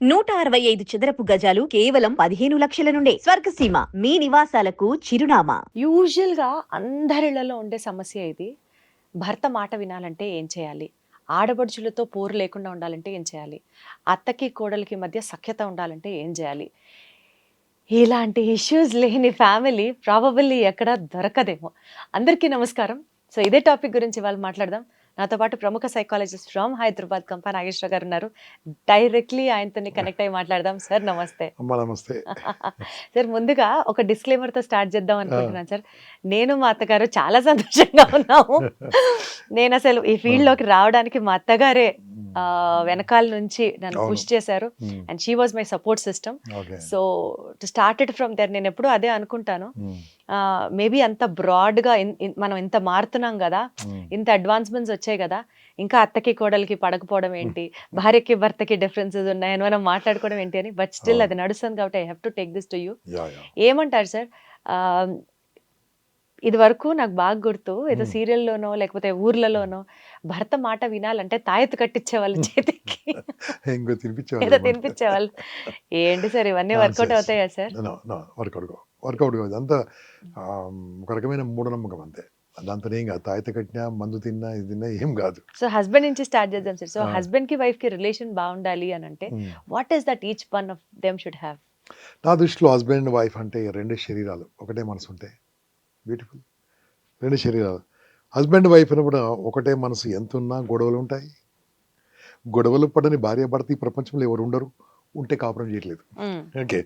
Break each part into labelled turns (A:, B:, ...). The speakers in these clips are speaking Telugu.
A: 165 చదరపు గజాలు కేవలం 15 లక్షల నుండే స్వర్గసీమ మీ నివాసాలకు చిరునామా.
B: యూజువల్‌గా అందరిళ్లలో ఉండే సమస్య ఇది. భర్త మాట వినాలంటే ఏం చేయాలి? ఆడపడుచులతో పోరు లేకుండా ఉండాలంటే ఏం చేయాలి? అత్తకి, కోడలికి మధ్య సఖ్యత ఉండాలంటే ఏం చేయాలి? ఇలాంటి ఇష్యూస్ లేని ఫ్యామిలీ ప్రాబబల్లీ ఎక్కడ దొరకదేమో. అందరికీ నమస్కారం. సో ఇదే టాపిక్ గురించి ఇవాళ మాట్లాడదాం. నాతో పాటు ప్రముఖ సైకాలజిస్ట్ ఫ్రమ్ హైదరాబాద్ కంపా నాగేశ్వర గారు ఉన్నారు. డైరెక్ట్‌లీ ఆయనతోని కనెక్ట్ అయ్యి మాట్లాడదాం. సార్ నమస్తే.
C: అమ్మ నమస్తే.
B: సార్ ముందుగా ఒక డిస్క్లైమర్‌తో స్టార్ట్ చేద్దాం అనుకుంటున్నాను సార్. నేను మా అత్తగారు చాలా సంతోషంగా ఉన్నాము. నేనసలు ఈ ఫీల్డ్‌లోకి రావడానికి మా అత్తగారే వెనకాల నుంచి నన్ను పుష్ చేశారు. And she was my support system. So to start it from there. నేను ఎప్పుడూ అదే అనుకుంటాను. మేబీ అంత బ్రాడ్గా మనం ఇంత మారుతున్నాం కదా, ఇంత అడ్వాన్స్మెంట్స్ వచ్చాయి కదా, ఇంకా అత్తకి కోడలికి పడకపోవడం ఏంటి, భార్యకి భర్తకి డిఫరెన్సెస్ ఉన్నాయని మనం మాట్లాడుకోవడం ఏంటి అని. బట్ స్టిల్ అది నడుస్తుంది కాబట్టి I have to take this to you. ఏమంటారు సార్? ఇది వరకు నాకు బాగా గుర్తు, ఏదో సీరియల్లోనో లేకపోతే ఊర్లలోనో భర్త మాట వినాలంటే తాయెత్తు కట్టించేవాళ్ళు చేతికి, ఏదో తినిపించేవాళ్ళు. ఏంటి సార్ ఇవన్నీ వర్కౌట్ అవుతాయా సార్?
C: వర్కౌట్ కాదు, అంతా ఒక రకమైన మూఢనమ్మకం అంతే. దాంతో ఏం కాదు. తాయిత కట్టినా, మందు తిన్నా, ఇది తిన్నా ఏం కాదు.
B: సో హస్బెండ్ నుంచి స్టార్ట్ చేద్దాం సార్. సో హస్బెండ్ కి వైఫ్ కి రిలేషన్ బాగుండాలి అని అంటే what is that each one of them should have?
C: నా దృష్టిలో హస్బెండ్ అండ్ వైఫ్ అంటే రెండు శరీరాలు, ఒకటే మనసు ఉంటే బ్యూటిఫుల్. రెండు శరీరాలు. హస్బెండ్ వైఫ్ కూడా ఒకటే మనసు, ఎంత ఉన్నా గొడవలు ఉంటాయి. గొడవలు పడని భార్య భర్త ఈ ప్రపంచంలో ఎవరు ఉండరు. ఉంటే కాపురం చేయట్లేదు. ఓకే,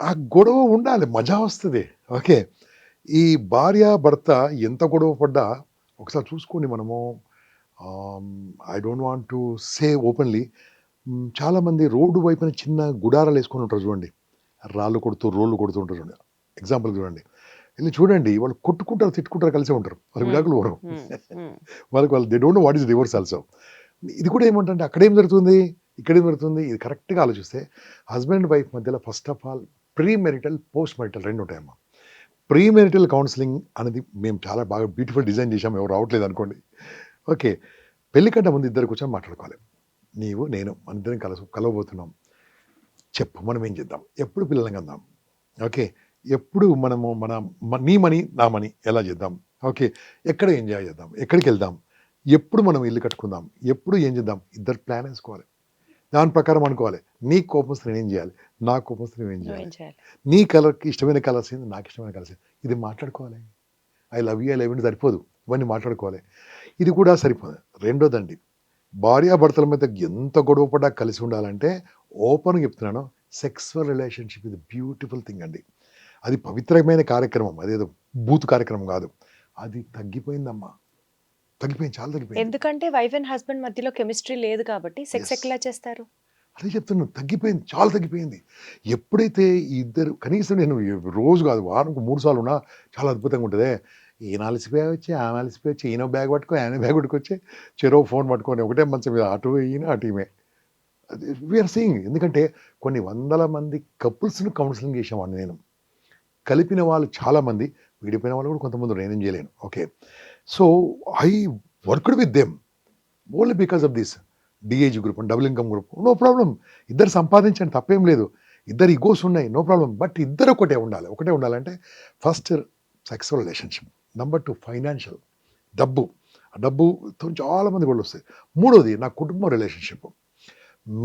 C: ఆ గొడవ ఉండాలి, మజా వస్తుంది. ఓకే, ఈ భార్య భర్త ఎంత గొడవ పడ్డా ఒకసారి చూసుకోండి. మనము I don't want to say openly, చాలామంది రోడ్డు వైపున చిన్న గుడారాలు వేసుకొని ఉంటారు చూడండి, రాళ్ళు కొడుతూ రోళ్ళు కొడుతూ ఉంటారు చూడండి. ఎగ్జాంపుల్ చూడండి, వెళ్ళి చూడండి, వాళ్ళు కొట్టుకుంటారు, తిట్టుకుంటారు, కలిసే ఉంటారు. వాళ్ళు విడాకులు వరం వాళ్ళు they don't know what is divorce also. ఇది కూడా ఏమంటే అక్కడేం జరుగుతుంది, ఇక్కడేం జరుగుతుంది. ఇది కరెక్ట్గా ఆలోచిస్తే హస్బెండ్ వైఫ్ మధ్యలో first of all pre marital, post marital రెండు ఉంటాయమ్మా. ప్రీ మెరిటల్ కౌన్సిలింగ్ అనేది మేము చాలా బాగా బ్యూటిఫుల్ డిజైన్ చేసాము. ఎవరు రావట్లేదు అనుకోండి. ఓకే, పెళ్లి కంటే ముందు ఇద్దరు కూర్చొని మాట్లాడుకోవాలి. నీవు నేను మన ఇద్దరం కలవబోతున్నాం, చెప్పు మనం ఏం చేద్దాం, ఎప్పుడు పిల్లల్ని కందాం. ఓకే, ఎప్పుడు మనము నీ మనీ నా మనీ ఎలా చేద్దాం. ఓకే, ఎక్కడ ఎంజాయ్ చేద్దాం, ఎక్కడికి వెళ్దాం, ఎప్పుడు మనం ఇల్లు కట్టుకుందాం, ఎప్పుడు ఏం చేద్దాం. ఇద్దరు ప్లాన్ వేసుకోవాలి, దాని ప్రకారం అనుకోవాలి. నీ కోపం వస్తే నేనేం చేయాలి, నా కోపం వస్తే నువ్వేం చేయాలి, నీ కలర్కి ఇష్టమైన కలర్స్ ఏంది, నాకు ఇష్టమైన కలర్స్ ఏంది, ఇది మాట్లాడుకోవాలి. I love you, I love you సరిపోదు, ఇవన్నీ మాట్లాడుకోవాలి. ఇది కూడా సరిపోదు. రెండోదండి, భార్యాభర్తల మీద ఎంత గొడవ పడ్డా కలిసి ఉండాలంటే ఓపెన్గా చెప్తున్నాను, సెక్సువల్ రిలేషన్షిప్ ఇది బ్యూటిఫుల్ థింగ్ అండి. అది పవిత్రమైన కార్యక్రమం, అదేదో బూత్ కార్యక్రమం కాదు. అది తగ్గిపోయిందమ్మా, తగ్గిపోయింది, చాలా తగ్గిపోయింది.
B: ఎందుకంటే వైఫ్ అండ్ హస్బెండ్ మధ్యలో కెమిస్ట్రీ లేదు కాబట్టి సెక్స్ ఎట్లా చేస్తారు?
C: అదే చెప్తున్నాను, తగ్గిపోయింది, చాలా తగ్గిపోయింది. ఎప్పుడైతే ఈ ఇద్దరు కనీసం, నేను రోజు కాదు వారంకు 3 సార్లు ఉన్నా చాలా అద్భుతంగా ఉంటుంది. ఈయన అలసిపోయి వచ్చి, ఆమె అలసిపోయి వచ్చి, ఈయన బ్యాగ్ పట్టుకో, ఆయన బ్యాగ్ పట్టుకొచ్చి, చెరో ఫోన్ పట్టుకొని ఒకటే మంచం మీద అటు ఈయన అటు ఈమె. We are seeing. ఎందుకంటే కొన్ని వందల మంది కపుల్స్ను కౌన్సిలింగ్ చేసామండి నేను. కలిపిన వాళ్ళు చాలామంది, విడిపోయిన వాళ్ళు కూడా కొంతమంది, నేనేం చేయలేను. Okay, so I worked with them only because of this DAG group and double income group. No problem, ఇద్దరు సంపాదించండి, తప్పేం లేదు. ఇద్దరు ఈగోస్ ఉన్నాయి, నో ప్రాబ్లం. బట్ ఇద్దరు ఒకటే ఉండాలంటే first sexual relationship, number 2 financial, డబ్బుతో చాలామంది కూడా వస్తాయి. మూడోది నా కుటుంబ రిలేషన్షిప్.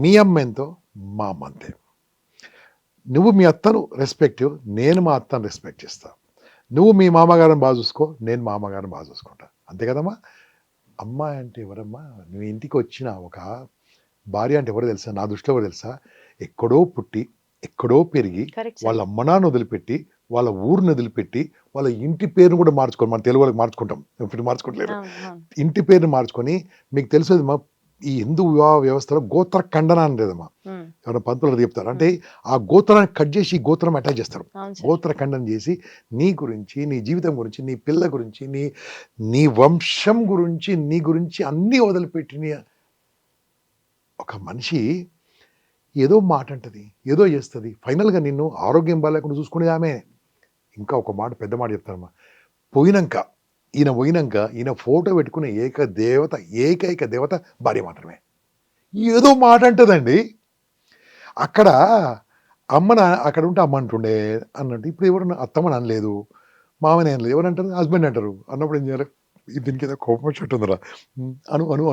C: మీ అమ్మ ఎంతో, మా అమ్మ అంతే. నువ్వు మీ అత్తను రెస్పెక్ట్, నేను మా అత్తను రెస్పెక్ట్ చేస్తా. నువ్వు మీ మామగారిని బాగా చూసుకో, నేను మా అమ్మగారిని బాగా చూసుకుంటా. అంతే కదమ్మా. అమ్మాయి అంటే ఎవరమ్మా? నువ్వు ఇంటికి వచ్చిన ఒక భార్య అంటే ఎవరో తెలుసా? నా దృష్టిలో ఎవరు తెలుసా? ఎక్కడో పుట్టి, ఎక్కడో పెరిగి, వాళ్ళ అమ్మ నాన్న వదిలిపెట్టి, వాళ్ళ ఊరిని వదిలిపెట్టి, వాళ్ళ ఇంటి పేరును కూడా మార్చుకొని, మన తెలుగు వాళ్ళకి మార్చుకుంటాం, ఇప్పుడు మార్చుకోవట్లేదు. ఇంటి పేరుని మార్చుకొని, మీకు తెలుసు మా ఈ హిందూ వివాహ వ్యవస్థలో గోత్ర ఖండన అనేదమ్మా. ఎవరైనా పంతులు చెప్తారు అంటే ఆ గోత్రాన్ని కట్ చేసి ఈ గోత్రం అటాచ్ చేస్తారు. గోత్ర ఖండన చేసి నీ గురించి, నీ జీవితం గురించి, నీ పిల్ల గురించి, నీ వంశం గురించి, నీ గురించి అన్నీ వదిలిపెట్టిన ఒక మనిషి ఏదో మాట అంటది, ఏదో చేస్తుంది. ఫైనల్గా నిన్ను ఆరోగ్యం బాగాలేకుండా చూసుకునేది ఆమె. ఇంకా ఒక మాట, పెద్ద మాట చెప్తానమ్మా, పోయినాక ఈయన ఫోటో పెట్టుకునే ఏకైక దేవత భార్య మాత్రమే. ఏదో మాట అంటదండి. అక్కడ అక్కడ ఉంటే అమ్మ అంటుండే అన్నట్టు. ఇప్పుడు ఎవరు అత్తమ్మని అనలేదు, మామని అనలేదు, ఎవరు అంటారు? హస్బెండ్ అంటారు. అన్నప్పుడు ఏం చేయాలి? దీనికి ఏదో కోపం వచ్చినట్టుందిరా,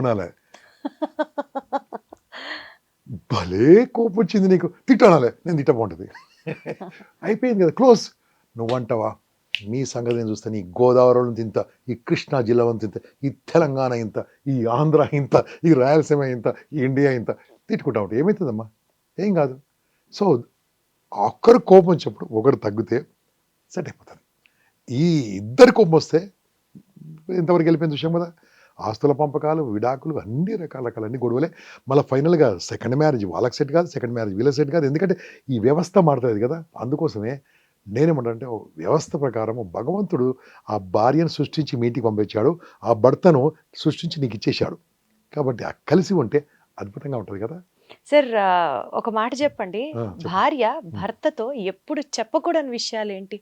C: అనాలి. భలే కోపం వచ్చింది నీకు, తిట్టాలి, నేను తిట్ట బాగుంటుంది. అయిపోయింది కదా, క్లోజ్. నువ్వంటావా? మీ సంగతి నేను చూస్తాను. ఈ గోదావరిలో ఇంత, ఈ కృష్ణా జిల్లా ఇంత, ఈ తెలంగాణ ఇంత, ఈ ఆంధ్ర ఇంత, ఈ రాయలసీమ ఇంత, ఈ ఇండియా ఇంత తిట్టుకుంటా ఉంటా. ఏమవుతుందమ్మా? ఏం కాదు. సో ఒక్కరు కోపం వచ్చినప్పుడు ఒకరు తగ్గితే సెట్ అయిపోతుంది. ఈ ఇద్దరు కోపం వస్తే ఇంతవరకు వెళ్ళిపోయింది విషయం కదా. ఆస్తుల పంపకాలు, విడాకులు, అన్ని రకాలన్నీ గొడవలే. మళ్ళీ ఫైనల్గా సెకండ్ మ్యారేజ్ వాళ్ళకి సెట్ కాదు, సెకండ్ మ్యారేజ్ వీళ్ళకి సెట్ కాదు. ఎందుకంటే ఈ వ్యవస్థ మారుతుంది కదా. అందుకోసమే నేనేమంటే, వ్యవస్థ ప్రకారం భగవంతుడు ఆ భార్యను సృష్టించి మీ ఇంటికి పంపించాడు, ఆ భర్తను సృష్టించి నీకు ఇచ్చేశాడు. కాబట్టి ఆ కలిసి ఉంటే అద్భుతంగా ఉంటుంది కదా.
B: సార్ ఒక మాట చెప్పండి,
C: చెప్పు.
B: భార్య భర్తతో ఎప్పుడు చెప్పకూడని విషయాలు ఏంటి?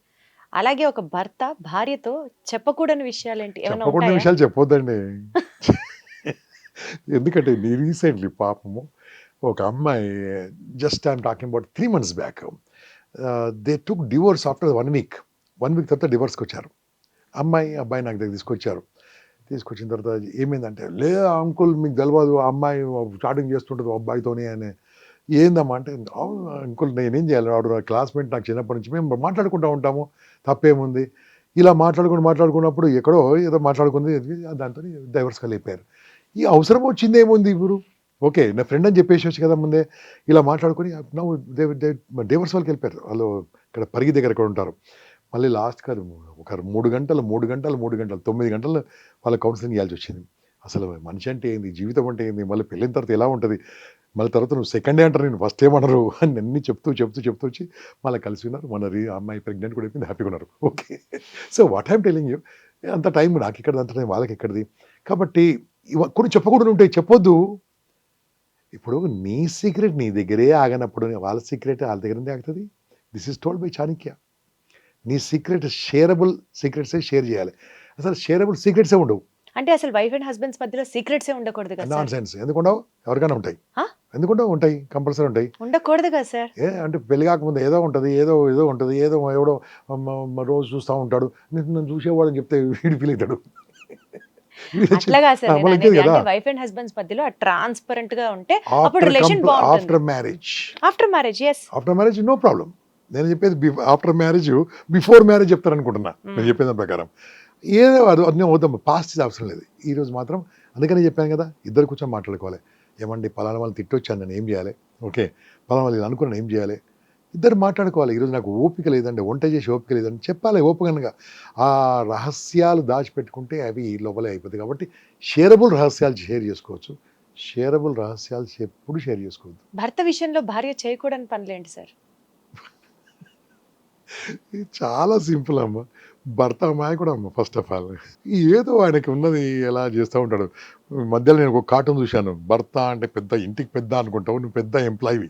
B: అలాగే ఒక భర్త భార్యతో చెప్పకూడని విషయాలు ఏంటి? ఏమైనా
C: చెప్పకూడని
B: ఉంటాయా?
C: విషయాలు చెప్పొద్దండి. ఎందుకంటే నీ రీసెంట్లీ పాపము ఒక అమ్మాయి, just I'm talking about 3 months back, they took divorce after 1 week. 1 week తర్వాత డివోర్స్కి వచ్చారు. అబ్బాయి నాకు దగ్గర తీసుకొచ్చారు. తీసుకొచ్చిన తర్వాత ఏమైందంటే, అంకుల్ మీకు తెలియదు, ఆ అమ్మాయి స్టార్టింగ్ చేస్తుంటుంది అబ్బాయితోనే అని. ఏందమ్మా అంటే, అవును అంకుల్ నేనేం చేయాలి, వాడు నా క్లాస్మేట్, నాకు చిన్నప్పటి నుంచి మేము మాట్లాడుకుంటూ ఉంటాము, తప్పేముంది. ఇలా మాట్లాడుకున్నప్పుడు ఎక్కడో ఏదో మాట్లాడుకుంది, దాంతో డైవర్స్గా లేపారు. ఈ అవసరం వచ్చింది ఏముంది ఇప్పుడు? ఓకే, నా ఫ్రెండ్ అని చెప్పేసి కదా ముందే. ఇలా మాట్లాడుకొని డైవర్స్ వాళ్ళకి వెళ్ళిపోయారు. వాళ్ళు ఇక్కడ పరిగి దగ్గర ఎక్కడ ఉంటారు. మళ్ళీ లాస్ట్కి అది ఒక 3 గంటలు 9 గంటలు వాళ్ళ కౌన్సిలింగ్ ఇవ్వాల్సి వచ్చింది. అసలు మనిషి అంటే ఏంది, జీవితం అంటే ఏంది, మళ్ళీ పెళ్ళిన తర్వాత ఎలా ఉంటుంది, మళ్ళీ తర్వాత నువ్వు సెకండ్ డే అంటారు, నేను ఫస్ట్ ఏమన్నారు అని అన్ని చెప్తూ వచ్చి మళ్ళీ కలిసి ఉన్నారు. మన అమ్మాయి ప్రెగ్నెంట్ కూడా అయిపోయింది, హ్యాపీగా ఉన్నారు. Okay. So what I'm telling you, అంత టైం నాకు ఇక్కడ, అంత టైం వాళ్ళకి ఎక్కడిది. కాబట్టి కొన్ని చెప్పకూడదు ఉంటాయి, చెప్పొద్దు. ఇప్పుడు నీ సీక్రెట్ నీ దగ్గరే ఆగనప్పుడు వాళ్ళ సీక్రెట్ వాళ్ళ దగ్గర ఆగుతుంది. This is told by Chanakya. నీ సీక్రెట్ షేరబుల్ సీక్రెట్సే షేర్ చేయాలి. అసలు షేరబుల్ సీక్రెట్సే ఉండవు.
B: అంటే అసలు వైఫ్ అండ్ హస్బెండ్స్ మధ్యలో సీక్రెట్స్ ఉండకూడదు కదా
C: నాన్
B: సార్?
C: సెన్స్. ఎందుకుండవు? ఎవరికైనా ఉంటాయి.
B: హా?
C: ఎందుకుండవు? ఉంటాయి, కంపల్సరీ ఉంటాయి.
B: ఉండకూడదు కదా సార్?
C: అంటే పెళ్లి కాకముందు ఏదో ఉంటుంది, ఏదో ఉంటుంది, ఎవడో రోజు చూస్తూ ఉంటాడు, నన్ను చూసేవాడు అని చెప్తే వీడు ఫీల్ అవుతాడు.
B: అట్లాగా సార్ నేను
C: మళ్ళీ
B: అనేది.
C: కదా
B: అంటే వైఫ్ అండ్ హస్బెండ్స్ మధ్యలో ట్రాన్స్పరెంట్ గా ఉంటే అప్పుడు రిలేషన్ బాగుంటుంది.
C: After marriage,
B: after marriage yes.
C: After marriage no problem. నేను చెప్పేది ఆఫ్టర్ మ్యారేజ్, బిఫోర్ మ్యారేజ్ చెప్తారు అనుకుంటున్నా నేను చెప్పేది దాని ప్రకారం. ఏదో అది వద్దాం, పాస్ట్ అవసరం లేదు. ఈరోజు మాత్రం అందుకనే చెప్పాను కదా, ఇద్దరు కూర్చొని మాట్లాడుకోవాలి. ఏమండి పలానా వాళ్ళు తిట్టొచ్చాను, నేను ఏం చేయాలి? ఓకే, పలానా వాళ్ళు అనుకున్నాను, ఏం చేయాలి? ఇద్దరు మాట్లాడుకోవాలి. ఈరోజు నాకు ఓపిక లేదండి, వంట చేసి ఓపిక లేదని చెప్పాలి ఓపికగా. ఆ రహస్యాలు దాచిపెట్టుకుంటే అవి లోపలే అయిపోతాయి. కాబట్టి షేరబుల్ రహస్యాలు షేర్ చేసుకోవచ్చు, షేరబుల్ రహస్యాలు ఎప్పుడు షేర్ చేసుకోవద్దు.
B: భర్త విషయంలో భార్య చేయకూడని పనులేంటి సార్?
C: ఇది చాలా సింపుల్ అమ్మ. భర్త అమాయకుడు అమ్మ. ఫస్ట్ ఆఫ్ ఆల్ ఏదో ఆయనకి ఉన్నది ఎలా చేస్తూ ఉంటాడు. మధ్యలో నేను ఒక కార్టూన్ చూశాను, భర్త అంటే పెద్ద ఇంటికి పెద్ద అనుకుంటావు, నువ్వు పెద్ద ఎంప్లాయీ,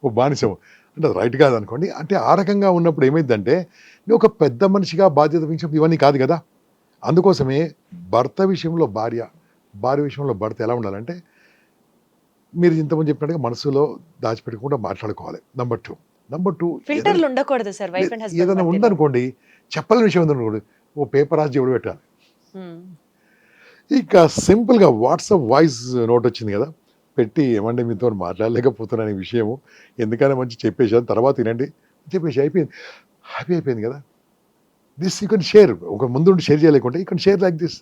C: ఓ బానిసం అంటే అది రైట్ కాదు అనుకోండి. అంటే ఆ రకంగా ఉన్నప్పుడు ఏమైందంటే, నువ్వు ఒక పెద్ద మనిషిగా బాధ్యత వహించినప్పుడు ఇవన్నీ కాదు కదా. అందుకోసమే భర్త విషయంలో భార్య, భార్య విషయంలో భర్త ఎలా ఉండాలంటే, మీరు ఇంతమంది చెప్పినట్టుగా మనసులో దాచిపెట్టకుండా మాట్లాడుకోవాలి. నెంబర్ టూ
B: ఫిల్టర్లు ఉండకూడదు సార్ వైఫ్ అండ్
C: ఏదైనా
B: హస్బెండ్.
C: ఉందనుకోండి, చెప్పలేని విషయం ఉందనుకోండి, ఓ పేపర్ రాసి జోడు పెట్టాలి. ఇక సింపుల్గా వాట్సాప్ వాయిస్ నోట్ వచ్చింది కదా, పెట్టి ఏమంటే మీతో మాట్లాడలేకపోతున్నాను ఈ విషయము, ఎందుకైనా మంచి చెప్పేసాను, తర్వాత వినండి చెప్పేసి అయిపోయింది, హ్యాపీ అయిపోయింది కదా. This you can share. ఒక ముందు షేర్ చేయలేకుంటే you can share like this.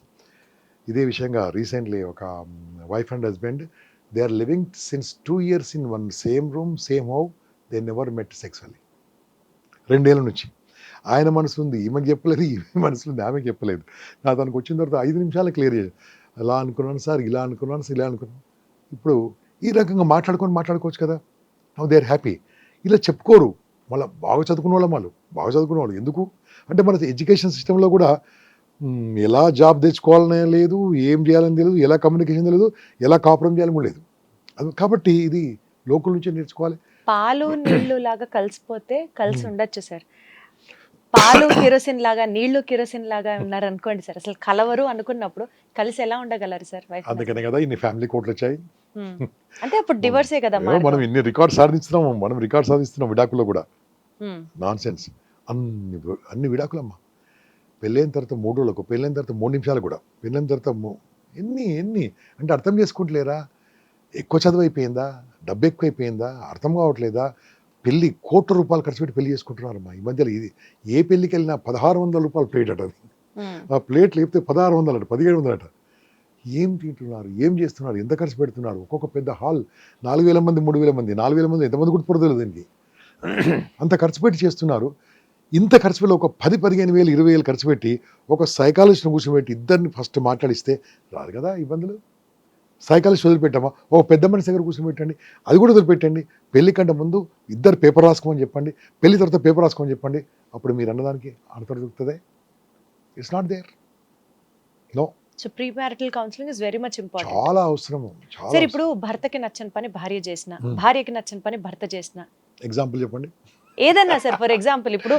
C: ఇదే విషయంగా రీసెంట్లీ ఒక wife and husband, they are living since 2 years in one same room, same house, they never met sexually. 2 ఏళ్ళ నుంచి. ఆయన మనసు ఉంది ఈమెకి చెప్పలేదు, ఈమె మనసు ఉంది ఆమెకి చెప్పలేదు. నా తనకు వచ్చిన తర్వాత 5 నిమిషాలు క్లియర్ చేయాలి. అలా అనుకున్నాను సార్, ఇలా అనుకున్నాను సార్, ఇలా అనుకున్నాను. ఇప్పుడు ఈ రకంగా మాట్లాడుకోవచ్చు కదా. Now they are happy. ఇలా చెప్పుకోరు. మళ్ళీ బాగా చదువుకున్న వాళ్ళు ఎందుకు అంటే, మన ఎడ్యుకేషన్ సిస్టంలో కూడా ఎలా జాబ్ తెచ్చుకోవాలనే లేదు, ఏం చేయాలని తెలియదు, ఎలా కమ్యూనికేషన్ తెలియదు, ఎలా కాపురం చేయాలని కూడా లేదు. అది కాబట్టి ఇది లోకల్ నుంచే నేర్చుకోవాలి.
B: పాలు నీళ్లు లాగా కలిసిపోతే కలిసి ఉండొచ్చు సార్. పాలు కిరోసిన్ లాగా, నీళ్లు కిరోసిన్ లాగా ఉన్నారు అనుకోండి సార్, అసలు కలవరు అనుకున్నప్పుడు కలిసి ఎలా ఉండగలరు సార్ వైఫ్
C: అందుకనే కదా ఇన్ని ఫ్యామిలీ కోర్టులు వచ్చాయి.
B: అంటే అప్పుడు డివోర్సే కదా
C: ఏమో మనం ఇన్ని రికార్డ్ సాధిస్తున్నాం, మనం రికార్డ్ సాధిస్తున్నాం విడాకుల్లో కూడా.
B: Hmm.
C: Non sense. అన్ని విడాకులమ్మా. పెళ్ళైన తర్వాత 3 రోజులకు, పెళ్ళైన తర్వాత 3 నిమిషాలు కూడా, పెళ్ళైన తర్వాత ఎన్ని అంటే అర్థం చేసుకుంటలేరా? ఎక్కువ చదువు అయిపోయిందా? డబ్బు ఎక్కువైపోయిందా? అర్థం కావట్లేదా? పెళ్ళి కోట్ల రూపాయలు ఖర్చు పెట్టి పెళ్లి చేసుకుంటున్నారమ్మా ఈ మధ్యలో. ఇది ఏ పెళ్ళికి వెళ్ళినా 1600 రూపాయలు ప్లేట్ అట. అది ఆ ప్లేట్ లేకపోతే 1600 అట, 1700 అట. ఏం తింటున్నారు, ఏం చేస్తున్నారు, ఎంత ఖర్చు పెడుతున్నారు? ఒక్కొక్క పెద్ద హాల్ 4000 మంది, 3000 మంది, 4000 మంది ఎంతమంది కుట్టుపడదు దీనికి. అంత ఖర్చు పెట్టి చేస్తున్నారు. ఇంత ఖర్చు పెట్టి ఒక 10-15,000 20,000 ఖర్చు పెట్టి ఒక సైకాలజిస్ట్ని కూర్చోబెట్టి ఇద్దరిని ఫస్ట్ మాట్లాడిస్తే రాదు కదా ఇబ్బందులు. సైకాలజిస్ట్ వదిలిపెట్టామా, ఓ పెద్ద మనిషి దగ్గర కూర్చోబెట్టండి, అది కూడా వదిలిపెట్టండి. పెళ్లి కంటే ముందు ఇద్దరు పేపర్ రాసుకోమని చెప్పండి, పెళ్లి తర్వాత పేపర్ రాసుకోమని చెప్పండి. అప్పుడు మీరు అన్నదానికి ఆన్సర్ దొరుకుతుంది. It's not there. No.
B: So pre marital counselling is very much important.
C: చాలా అవసరము. చాలా
B: సార్ ఇప్పుడు భర్తకి నచ్చని పని భార్య చేసిన, భార్యకి నచ్చని పని భర్త చేసిన,
C: ఎగ్జాంపుల్ చెప్పండి.
B: ఏదన్నా సార్ ఫర్ ఎగ్జాంపుల్ ఇప్పుడు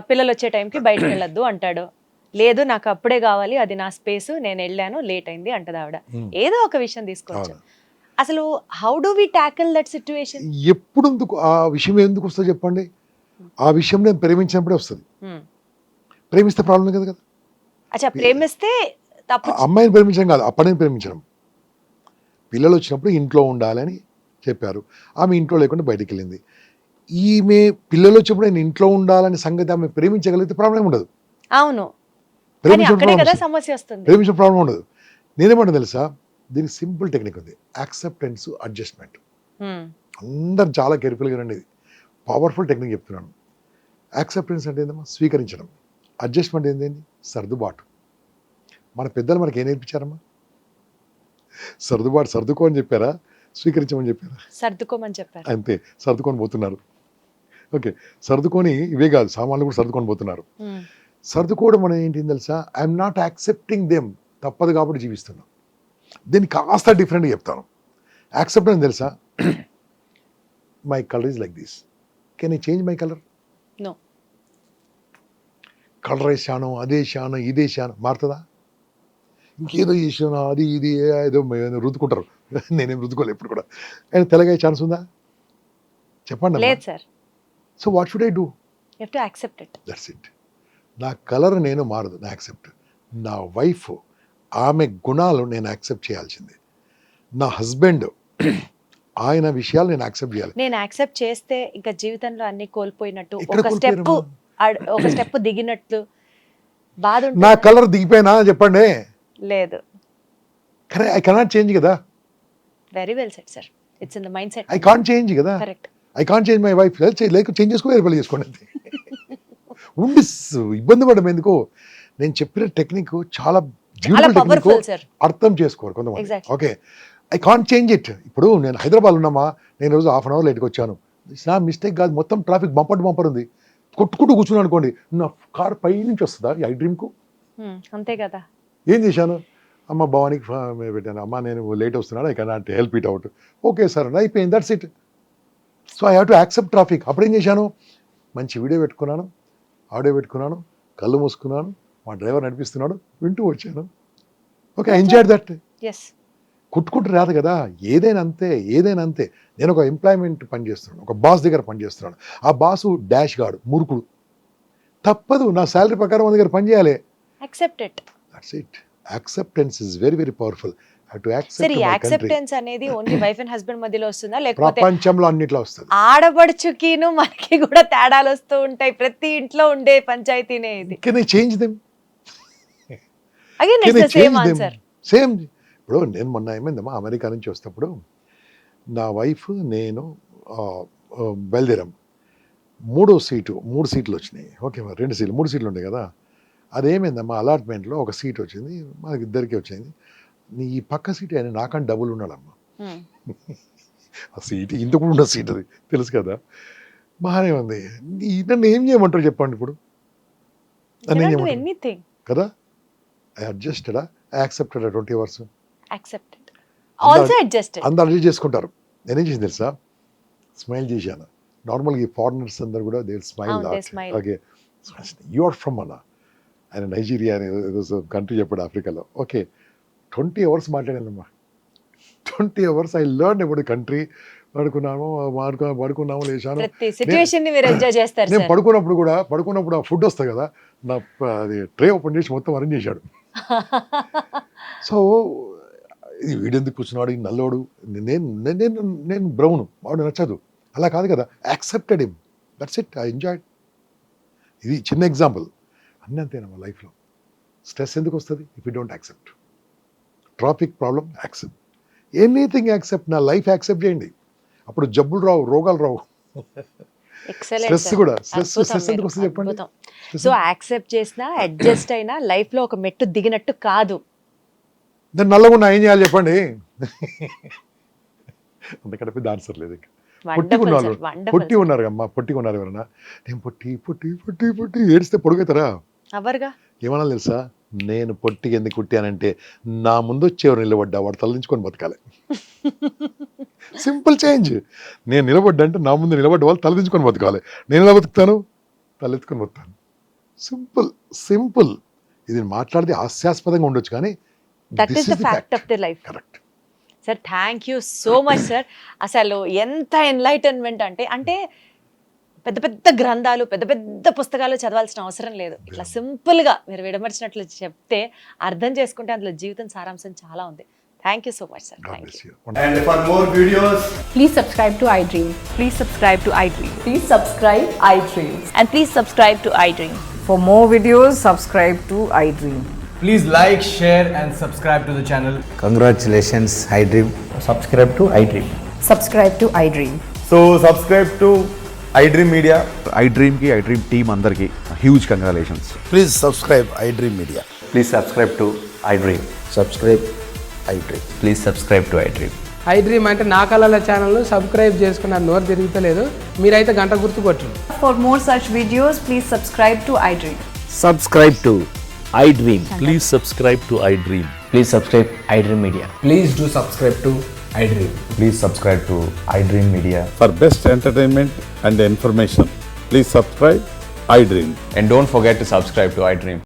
B: పిల్లలు వచ్చే టైంకి బయటకు వెళ్ళొద్దు అంటాడు, లేదు నాకు అప్పుడే కావాలి, అది నా స్పేస్, నేను వెళ్ళాను లేట్ అయింది అంటది ఆవిడ. ఏదో ఒక విషయం తీసుకోవచ్చు. అసలు how do we tackle that situation?
C: ఎప్పుడు ఎందుకు ఆ విషయం ఎందుకు వస్తుంది చెప్పండి? ఆ విషయం నేను ప్రేమించినప్పుడే వస్తుంది. ప్రేమిస్తే ప్రాబ్లం కదా కదా.
B: అచ్చా, ప్రేమిస్తే తప్పు.
C: అమ్మాయిని ప్రేమించడం కాదు, అప్పటిని ప్రేమించడం. పిల్లలు వచ్చినప్పుడు ఇంట్లో ఉండాలని చెప్పారు, ఆమె ఇంట్లో లేకుండా బయటికి వెళ్ళింది. ఈమె పిల్లలు వచ్చినప్పుడు నేను ఇంట్లో ఉండాలని సంగతి ఆమె ప్రేమించగలిగితే ప్రాబ్లం ఉండదు.
B: అవును, సమస్య వస్తుంది.
C: ప్రేమించిన ప్రాబ్లం ఉండదు. నేనేమంటా తెలుసా, దీనికి సింపుల్ టెక్నిక్ ఉంది, యాక్సెప్టెన్స్, అడ్జస్ట్మెంట్. అందరు చాలా కేర్ఫుల్గా రండి, ఇది పవర్ఫుల్ టెక్నిక్ చెప్తున్నాను. యాక్సెప్టెన్స్ అంటే ఏందమ్మా, స్వీకరించడం. అడ్జస్ట్మెంట్ ఏంటండి, సర్దుబాటు. మన పెద్దలు మనకి ఏం నేర్పించారమ్మా? సర్దుకో అని చెప్పారా, స్వీకరించమని చెప్పారా?
B: సర్దుకోమని చెప్పారు.
C: అంతే, సర్దుకొని పోతున్నారు. ఓకే, సర్దుకొని ఇవే కాదు, సామాన్లు కూడా సర్దుకొని పోతున్నారు. సర్దుకోవడం అనేది ఏంటి తెలుసా, ఐఎమ్ నాట్ యాక్సెప్టింగ్ దెమ్, తప్పదు కాబట్టి జీవిస్తున్నాం. దీన్ని కాస్త డిఫరెంట్గా చెప్తాను. యాక్సెప్ట్ అని తెలుసా, my colour is like this, can I change my colour?
B: No.
C: Colour వేసాను, అదే శాను, ఇదే శాను, మారుతుందా? ఇంకేదో చేసాను, అది ఇది ఏదో రుద్దుకుంటారు. నేనేం రుద్దుకోలేదు ఎప్పుడు కూడా. ఆయన తెల్లగా ఛాన్స్ ఉందా చెప్పండి?
B: లేదు sir.
C: So what should I do?
B: You have to accept it.
C: That's it. నా కలర్ నేను మారదు, నా యాక్సెప్ట్. నా వైఫ్, ఆమె గుణాలు నేను యాక్సెప్ట్ చేయాల్సిందే. నా హస్బెండ్, ఆయన విషయాలు నేను యాక్సెప్ట్ చేయాలి.
B: నేను యాక్సెప్ట్ చేస్తే ఇంకా జీవితంలో అన్ని కోల్పోయినట్టు,
C: ఎక్కడ
B: ఒక స్టెప్ దిగినట్లు బాధ ఉంటుంది.
C: నా కలర్ దిగిపోయినా చెప్పండి?
B: లేదు.
C: కానీ ఐ కెనాట్ చేంజ్ కదా.
B: Very well set sir, it's in the mind set.
C: I can't change కదా.
B: Correct.
C: I can't change my wife. లేక చేంజ్ చేసుకో, వేరే పెళ్లి చేసుకోండి అంతే. ఉండి ఇబ్బంది పడడం ఎందుకు? నేను చెప్పిన టెక్నిక్ చాలా
B: పవర్ఫుల్ సార్,
C: అర్థం చేసుకోరు కొంతమంది.
B: Exactly.
C: Okay, I can't change it. ఇప్పుడు నేను హైదరాబాద్ ఉన్నామా, నేను రోజు హాఫ్ అన్ అవర్ లేట్కి వచ్చాను, నా మిస్టేక్ కాదు. మొత్తం ట్రాఫిక్ బంపర్ ఉంది, కొట్టుకుంటూ కూర్చున్నాను అనుకోండి, నా కార్ పై నుంచి వస్తుందా ఐ డ్రీమ్కు?
B: అంతే కదా.
C: ఏం చేశాను, అమ్మ భవానికి పెట్టాను, అమ్మ నేను లేట్ వస్తున్నాను, I cannot help it out. Okay sir, అయిపోయింది, that's it. So I have to accept traffic. అప్పుడు ఏం చేశాను, మంచి వీడియో పెట్టుకున్నాను, ఆడియో పెట్టుకున్నాను, కళ్ళు మూసుకున్నాను, మా డ్రైవర్ నడిపిస్తున్నాడు, వింటూ వచ్చాను. Okay, I enjoyed that.
B: Yes.
C: కుట్టుకుంటూ రాదు కదా, ఏదైనా అంతే. నేను ఒక ఎంప్లాయ్మెంట్ పని చేస్తున్నాను, ఒక బాస్ దగ్గర పని చేస్తున్నాను. ఆ బాసు డాష్ గాడు, మురుకుడు, తప్పదు, నా శాలరీ ప్రకారం మన దగ్గర పని చేయాలి.
B: Accept it.
C: That's it. Acceptance is very very powerful.
B: సరే, యాక్సెప్టెన్స్ అనేది ఓన్లీ వైఫ్ అండ్ హస్బెండ్ మధ్యలో వస్తుందా, లేకపోతే
C: ప్రపంచంలో అన్నిట్లో వస్తుంది?
B: ఆడపడుచుకిను మనకి కూడా తేడాలు వస్తూ ఉంటాయి. ప్రతి ఇంట్లో ఉండే పంచాయతీనే ఇది.
C: Can I change them?
B: Again it's the same answer.
C: Same. ఇప్పుడు నేను మొన్న ఏమైందమ్మా, అమెరికా నుంచి వస్తప్పుడు నా వైఫ్ నేను బయలుదేరాం. 3వ సీటు, 3 సీట్లు వచ్చినాయి. ఓకే, 2 సీట్లు, 3 సీట్లు ఉంటాయి కదా. అదేమైందమ్మా, అలాట్మెంట్లో ఒక సీట్ వచ్చింది, మనకి ఇద్దరికి వచ్చింది. ఈ పక్క సీట్ ఆయన నాకంటే డబుల్ ఉన్నాడమ్మా. ఆ సీట్ ఇంతకు ఉన్న సీట్, అది తెలుసు కదా. బాగానే ఉంది. నన్ను ఏం చేయమంటారు చెప్పండి ఇప్పుడు? నన్ను ఏం చేయమంటారు కదా. ఐ అడ్జస్టెడా, ఐ యాక్సెప్టెడ్ 20 అవర్స్.
B: అందరూ
C: అడ్జస్ట్ చేసుకుంటారు. నేనేం చేసింది తెలుసా, స్మైల్ చేశాను. నార్మల్గా ఈ ఫారినర్స్ అందరు కూడా they smile. Okay, you are from అన్న, ఆయన నైజీరియా అని ఏదో కంట్రీ చెప్పాడు ఆఫ్రికాలో. ఓకే, 20 అవర్స్ మాట్లాడానమ్మా. 20 hours I learn about country. పడుకున్నాము లేచాను.
B: ప్రతి సిచ్యువేషన్ ని మీరు ఎంజాయ్ చేస్తారు
C: నేను
B: సార్.
C: పడుకున్నప్పుడు ఆ ఫుడ్ వస్తుంది కదా, నా అది ట్రే ఓపెన్ చేసి మొత్తం అరేంజ్ చేశాడు. సో ఇది వీడెందుకు కూర్చున్నాడు, ఈ నల్లోడు, నేను బ్రౌన్, వాడు నచ్చదు, అలా కాదు కదా, accepted him, that's it, I enjoyed. ఇది చిన్న ఎగ్జాంపుల్. అన్నీ అంతేనా మా లైఫ్లో. స్ట్రెస్ ఎందుకు వస్తుంది if you don't accept. Traffic problem accept, anything accept. నా లైఫ్ యాక్సెప్ట్ చేయండి, అప్పుడు జబ్బులు రావు, రోగాలు రావు. స్ట్రెస్ కూడా స్ట్రెస్ ఎందుకు వస్తుంది చెప్పండి.
B: సో యాక్సెప్ట్ చేసినా అడ్జస్ట్ అయినా లైఫ్ లో ఒక మెట్టు దిగినట్టు కాదు.
C: దాన్ని నల్లగున్నా ఏం చేయాలి చెప్పండి. అందుకంటే పెద్ద ఆన్సర్ లేదు. ఇంకా పొట్టి ఉన్నారు అమ్మా, పొట్టిగా ఉన్నారు ఎవరన్నా, నేను పొట్టి పొట్టి పొట్టి పొట్టి ఏడిస్తే పొడుగుతారా?
B: అవర్గా
C: ఏమన్నా తెలుసా, నేను పొట్టిగా ఎందుకు కుట్టానంటే నా ముందు వచ్చేవారు నిలబడ్డా వాడు తలదించుకొని బతకాలి. Simple change. నేను నిలబడ్డా అంటే నా ముందు నిలబడ్డ వాళ్ళు తలదించుకొని బతకాలి. నేను ఎలా బతుకుతాను? తలెత్తుకొని బతుకుతాను. సింపుల్. ఇది మాట్లాడితే హాస్యాస్పదంగా ఉండొచ్చు కానీ
B: that is the fact of the life.
C: Correct
B: sir, thank you so much sir. అసలు ఎంత ఎన్లైటన్మెంట్ అంటే పెద్ద పెద్ద గ్రంథాలు, పెద్ద పెద్ద పుస్తకాలు చదవాల్సిన అవసరం లేదు. ఇట్లా సింపుల్ గా మీరు విడమర్చినట్లు చెప్తే అర్థం చేసుకుంటే అందులో జీవితం సారాంశం చాలా ఉంది. Thank you so much sir. Thank you.
D: And for more videos,
E: Please subscribe to iDream.
F: Please subscribe to iDream.
E: Please subscribe iDream.
F: And please subscribe to iDream.
E: For more videos, subscribe to iDream.
D: please like, share and subscribe to the channel.
G: Congratulations, iDream.
H: Subscribe to iDream.
E: Subscribe to iDream.
H: So subscribe to iDream Media.
I: iDream ki iDream team andarki huge congratulations.
G: Please subscribe iDream Media.
H: Please subscribe to iDream.
G: Subscribe iDream.
H: Please subscribe to iDream.
J: iDream అంటే నా కళల ఛానల్ సబ్స్క్రైబ్ చేసుకున్న నోరు తిరుగుతలేదు, మీరైతే గంట గుర్తు కొట్టండి.
E: For more such videos, please subscribe to iDream.
H: Subscribe to iDream.
K: Please subscribe to iDream.
H: Please subscribe iDream Media.
J: Please do subscribe to iDream.
H: Please subscribe to iDream Media.
I: For best entertainment and information, please subscribe iDream.
H: And don't forget to subscribe to iDream.